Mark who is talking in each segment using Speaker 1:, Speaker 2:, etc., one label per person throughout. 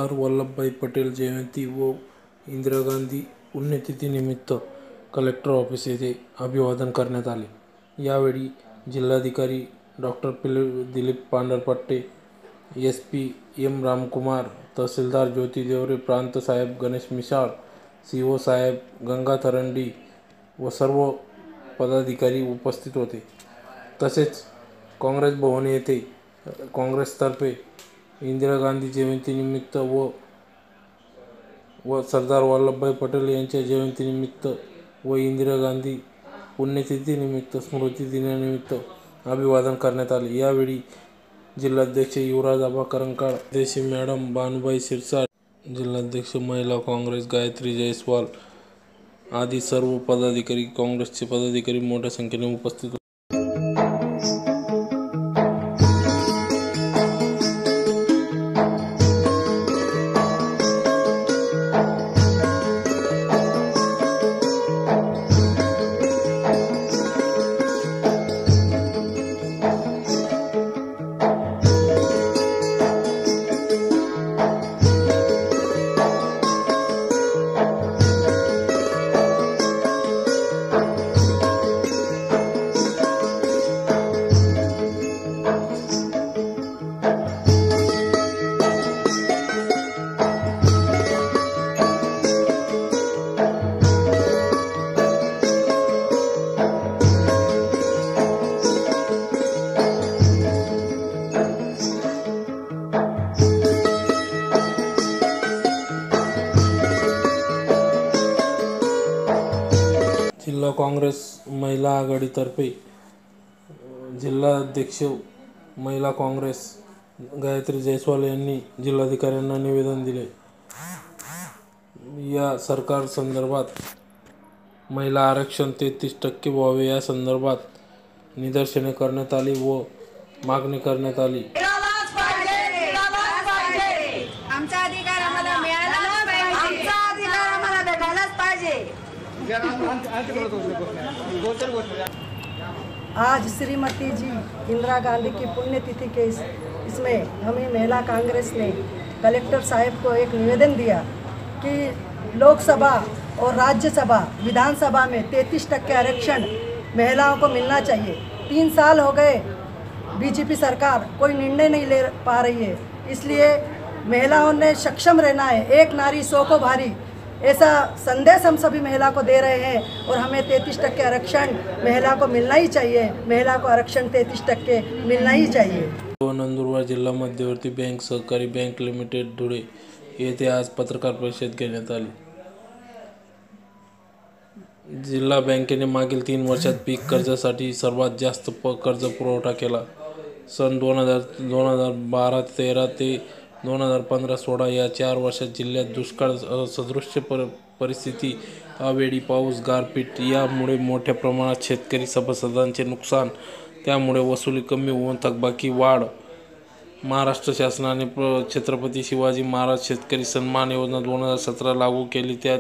Speaker 1: सरदार वल्लभभाई पटेल जयंती व इंदिरा गांधी पुण्यतिथीनिमित्त collector office येथे अभिवादन करण्यात आले। यावेळी जिल्हाधिकारी doctor Dilip Pandharpatte, SP M Ramkumar, तहसीलदार ज्योती देवरे, प्रांत साहेब गणेश मिसाळ, CO साहेब गंगा तरंडी व सर्व पदाधिकारी उपस्थित होते। तसेच काँग्रेस भवन येथे काँग्रेसतर्फे इंदिरा गांधी जयंतीनिमित्त व सरदार वल्लभभाई पटेल यांच्या जयंतीनिमित्त व इंदिरा गांधी पुण्यतिथीनिमित्त स्मृती दिनानिमित्त अभिवादन करण्यात आले। यावेळी जिल्हाध्यक्ष युवराज आबा करंकाळ, देशी मॅडम बानुबाई शिरसाट, जिल्हाध्यक्ष महिला काँग्रेस गायत्री जयस्वाल आदी सर्व पदाधिकारी, काँग्रेसचे पदाधिकारी मोठ्या संख्येने उपस्थित होते। जिल्हा काँग्रेस महिला आघाडीतर्फे जिल्हाध्यक्ष महिला काँग्रेस गायत्री जयस्वाल यांनी जिल्हाधिकाऱ्यांना निवेदन दिले। या सरकार संदर्भात महिला आरक्षण 33% व्हावे या संदर्भात निदर्शने करण्यात आली व मागणी करण्यात आली।
Speaker 2: आज श्रीमती जी इंदिरा गांधी की पुण्यतिथि के इसमें हमें महिला कांग्रेस ने कलेक्टर साहब को एक निवेदन दिया कि लोकसभा और राज्यसभा विधानसभा में 33% आरक्षण महिलाओं को मिलना चाहिए। 3 साल हो गए बीजेपी सरकार कोई निर्णय नहीं ले पा रही है, इसलिए महिलाओं ने सक्षम रहना है। एक नारी 100 को भारी, ऐसा संदेश हम सभी महिला को दे रहे हैं और हमें 33% आरक्षण महिला को मिलना ही चाहिए। महिला को आरक्षण 33% मिलना ही चाहिए।
Speaker 1: नंदुरबार जिल्हा मध्यवर्ती बँक सहकारी बँक लिमिटेड धुळे येथे आज पत्रकार परिषद घेण्यात आली। जिल्हा बँकेने मागील 3 वर्षात पीक कर्जासाठी सर्वात जास्त कर्ज पुरवठा केला। सन 2012-13 ते 2015-16 या 4 वर्षात जिल्ह्यात दुष्काळ सदृश परिस्थिती, अवेळी पाऊस, गारपीट यामुळे मोठ्या प्रमाणात शेतकरी सभासदांचे नुकसान, त्यामुळे वसुली कमी होऊन थकबाकी वाढ। महाराष्ट्र शासनाने छत्रपती शिवाजी महाराज शेतकरी सन्मान योजना 2017 लागू केली। त्यात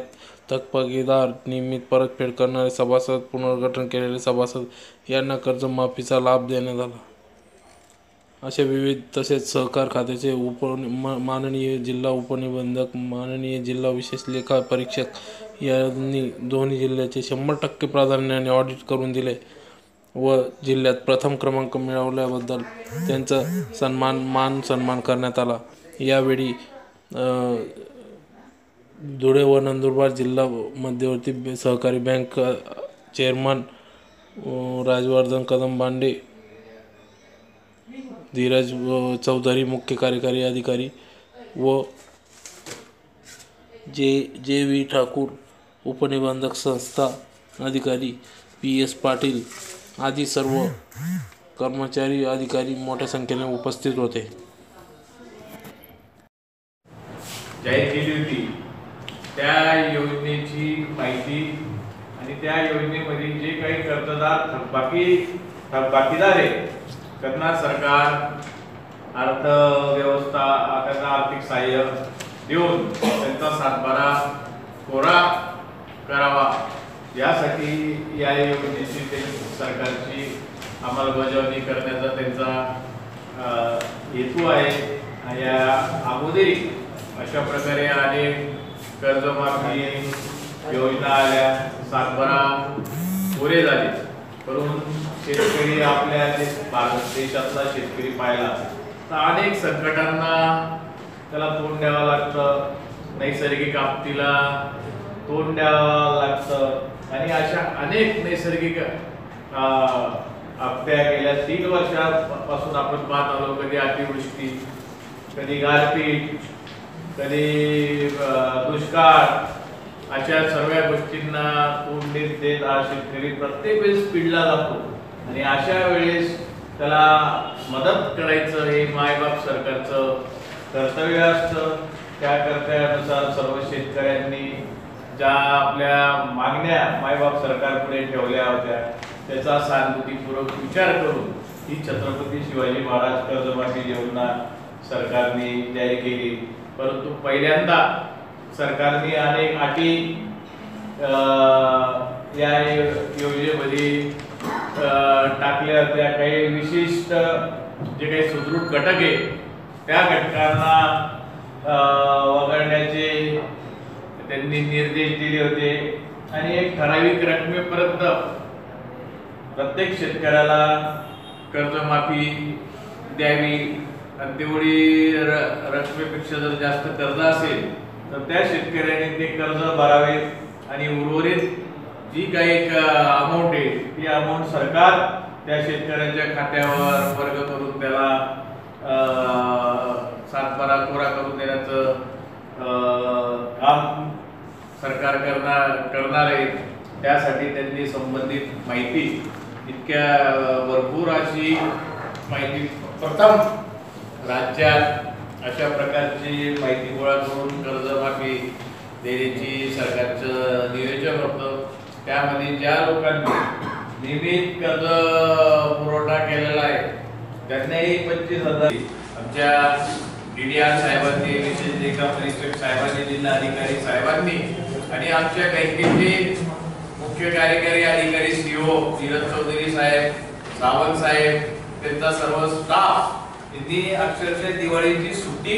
Speaker 1: थकबाकीदार, नियमित परतफेड करणारे सभासद, पुनर्गठन केलेले सभासद यांना कर्जमाफीचा लाभ देण्यात आला। असे विविध तसेच सहकार खात्याचे माननीय जिल्हा उपनिबंधक, माननीय जिल्हा विशेष लेखा परीक्षक यांनी दोन्ही जिल्ह्याचे 100% प्राधान्याने ऑडिट करून दिले व जिल्ह्यात प्रथम क्रमांक मिळवल्याबद्दल त्यांचा सन्मान करण्यात आला। यावेळी धुळे व नंदुरबार जिल्हा मध्यवर्ती सहकारी बँक चेअरमन राजवर्धन कदम बांडे, धीरज चौधरी मुख्य कार्यकारी अधिकारी व जे.व्ही. ठाकूर उपनिबंधक संस्था अधिकारी, PS पाटील आदी सर्व कर्मचारी अधिकारी मोठ्या संख्येने उपस्थित होते।
Speaker 3: जाहीर केली होती त्या योजनेची माहिती आणि त्या योजनेमध्ये जे काही कर्जदार थकबाकीदार आहे त्यांना सरकार अर्थव्यवस्था त्यांना आर्थिक सहाय्य देऊन त्यांचा सातबारा कोरा करावा यासाठी या योजनेची सरकारची अंमलबजावणी करण्याचा त्यांचा हेतू आहे। या अगोदरी अशा प्रकारे अनेक कर्जमाफी योजना आल्या, सातबारा पुरे झाले, परंतु शेतकरी आपल्या भारत देशातला शेतकरी पाहिला तर अनेक संकटांना त्याला तोंड द्यावं लागतं, नैसर्गिक आपत्तीला तोंड द्यावं लागतं आणि अशा अनेक नैसर्गिक आपत्त्या गेल्या 3 वर्षापासून आपण पाहत आलो. कधी अतिवृष्टी, कधी गारपीट, कधी दुष्काळ, अशा सर्व गोष्टींना तोंड देत हा शेतकरी प्रत्येक वेळेस पिडला जातो आणि अशा वेळेस त्याला मदत करायचं हे मायबाप सरकारचं कर्तव्य असतं. त्या कर्तव्यानुसार सर्व शेतकऱ्यांनी ज्या आपल्या मागण्या मायबाप सरकारपुढे ठेवल्या होत्या त्याचा सहानुभूतीपूर्वक विचार करून ही छत्रपती शिवाजी महाराज कर्जमाफी योजना सरकारने जाहीर केली. परंतु पहिल्यांदा सरकारने अनेक अटी या योजनेमध्ये टाकल्या होत्या. काही विशिष्ट जे काही सुदृढ घटक आहे त्या घटकांना वगळण्याचे त्यांनी निर्देश दिले होते आणि एक ठराविक रकमेपर्यंत प्रत्येक शेतकऱ्याला कर्जमाफी द्यावी आणि तेवढी रकमेपेक्षा जर जास्त कर्ज असेल तर त्या शेतकऱ्याने ते कर्ज भरावे आणि उर्वरित जी काही अमाऊंट आहे ती अमाऊंट सरकार त्या शेतकऱ्याच्या खात्यावर वर्ग करून त्याला सातबारा कोरा करून देण्याचं काम सरकार करणार आहे. त्यासाठी त्यांनी संबंधित माहिती इतक्या भरपूर अशी माहिती प्रथम राज्यात अशा प्रकारची माहिती गोळा करून कर्जमाफी देण्याची सरकारचं नियोजन होतं. त्यामध्ये ज्या लोकांनी नियमित कर्ज पुरवठा केलेला आहे त्यांनाही 25,000 आमच्या DDR साहेबांनी, विशेष लेखा परीक्षक साहेबांनी, जिल्हाधिकारी साहेबांनी आणि आमच्या बँकेचे मुख्य कार्यकारी अधिकारी CEO धीरज चौधरी साहेब, सावंत साहेब, त्यांचा सर्व स्टाफ यांनी अक्षरशः दिवाळीची सुट्टी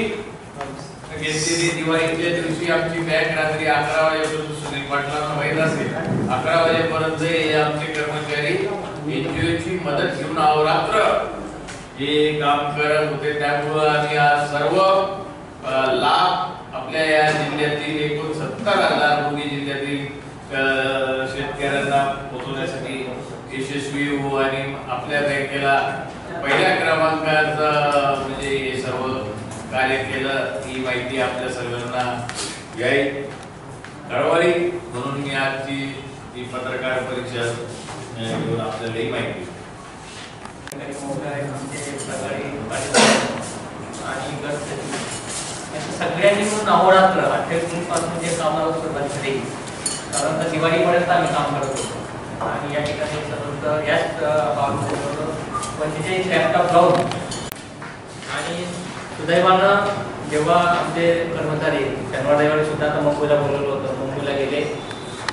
Speaker 3: घेतलेली. दिवाळीच्या दिवशी आमची बँक रात्री 11 वाजेपर्यंत, सुनील पाटलांना माहीत असेल, 11 वाजेपर्यंत हे आमचे कर्मचारी NGOची मदत घेऊन अहोरात्र हे काम करत होते. त्यामुळे आम्ही आज सर्व लाभ आपल्या या जिल्ह्यातील एकूण 70,000 रोगी जिल्ह्यातील शेतकऱ्यांना पोहोचवण्यासाठी यशस्वी होऊ आणि आपल्या बँकेला पहिल्या क्रमांकाचं म्हणजे हे सर्व कार्य केलं ही माहिती आपल्या सर्वांना यायला कळवावी म्हणून मी आजची ही पत्रकार परिषद घेऊन आपल्याला ही माहिती
Speaker 4: सगळ्यांनी मिळून अहोरात्र 28 पासून जे कामाला सुरुवात झाली, कारण तर दिवाळीपर्यंत आम्ही काम करत होतो आणि या ठिकाणी सर्व याच भागामध्ये 45 लॅपटॉप लावून आणि सुदैवानं जेव्हा आमचे कर्मचारी शनिवार रविवारी सुद्धा आता मुंबईला बोलवलं होतं, मुंबईला गेले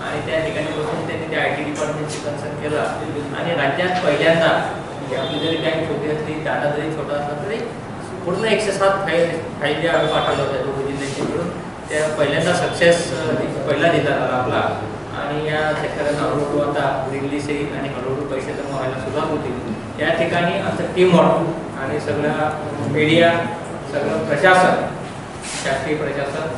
Speaker 4: आणि त्या ठिकाणी बसून त्यांनी त्या IT डिपार्टमेंटची कन्सल्ट केलं आणि राज्यात पहिल्यांदा म्हणजे आपली जरी बँक छोटी असली, डाटा जरी छोटा असला तरी पूर्ण 107 फाईल ज्या पाठवल्या होत्या दोघी जिल्ह्याचे मिळून त्या पहिल्यांदा सक्सेस पहिला दिला आपला आणि या शेतकऱ्यांना हळूहळू आता रिलीज येईल आणि हळूहळू पैसे जमा व्हायला सुरुवात होतील. या ठिकाणी आमचं टीमवर्क आणि सगळ्या मीडिया, सगळं प्रशासन, शासकीय प्रशासन,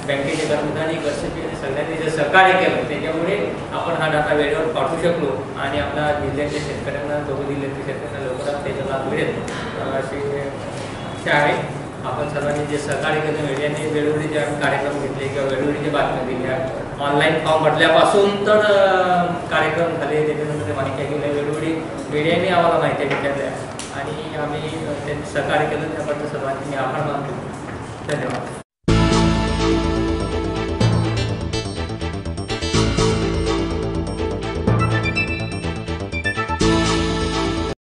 Speaker 4: बँकेचे कर्मचारी, गरजेचे सगळ्यांनी जे सहकार्य केलं त्याच्यामुळे आपण हा डाटा वेळेवर पाठवू शकलो आणि आपल्या जिल्ह्यातल्या शेतकऱ्यांना, दोघं जिल्ह्यातल्या शेतकऱ्यांना लवकरात त्याचा लाभ मिळेल अशी इच्छा आहे. आपण सर्वांनी जे सहकार्य केलं, मीडियाने वेळोवेळी जे कार्यक्रम घेतले किंवा वेळोवेळी जे बातम्या दिल्या, ऑनलाईन फॉर्म भरल्यापासून तर कार्यक्रम झाले, त्याच्यानंतर माहिती गेल्या, वेळोवेळी मीडियाने आम्हाला माहिती विचारल्या आणि आम्ही त्यांनी सहकार्य केलं त्याबद्दल सर्वांनी मी आभार मानतो. धन्यवाद.